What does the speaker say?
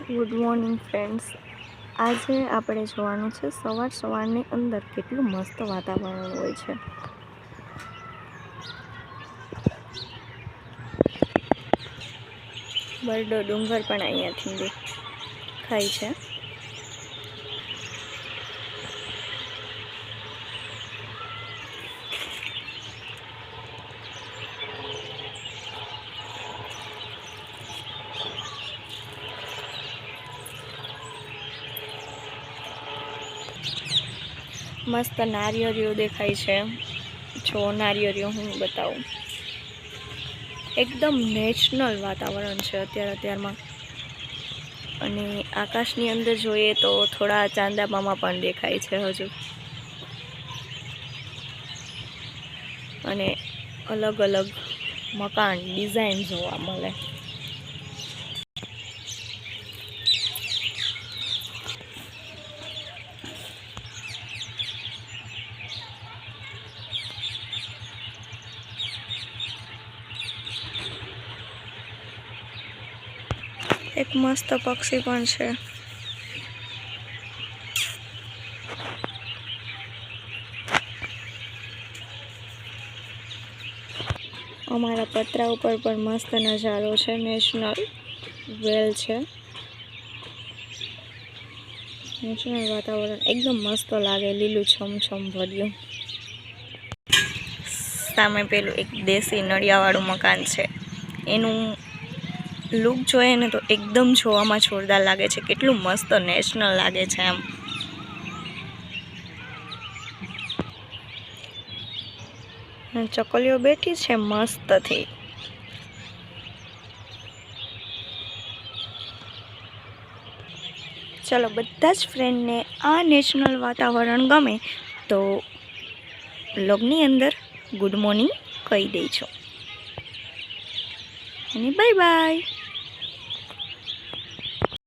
Good morning friends. આજે આપણે જોવાનું છે સવારની અંદર કેટલું મસ્ત વાતાવરણ હોય છે. બરડો ડુંગર પણ અહીંયાથી દેખાય છે. મસ્ત નારિયેળીઓ દેખાય છે. જો નારિયેળીઓ હું બતાવું, એકદમ નેચરલ વાતાવરણ છે અત્યારમાં. અને આકાશની અંદર જોઈએ તો થોડા ચાંદા મામા પણ દેખાય છે હજુ. અને અલગ અલગ મકાન ડિઝાઇન જોવા મળે. એક મસ્ત પક્ષી પણ છે. અમારા પતરા ઉપર પણ મસ્ત નજારો છે. નેશનલ વેલ છે. નેચરલ વાતાવરણ એકદમ મસ્ત લાગે, લીલું છમછમ ભર્યું. સામે પેલું એક દેશી નળિયાવાળું મકાન છે. એનું લુક જોઈએ ને તો એકદમ જોવામાં જોરદાર લાગે છે. કેટલું મસ્ત નેશનલ લાગે છે એમ. ચકલીઓ બેઠી છે મસ્તથી. ચલો, બધા જ ફ્રેન્ડને આ નેચરલ વાતાવરણ ગમે તો બ્લોગની અંદર ગુડ મોર્નિંગ કહી દેજો. અને બાય બાય.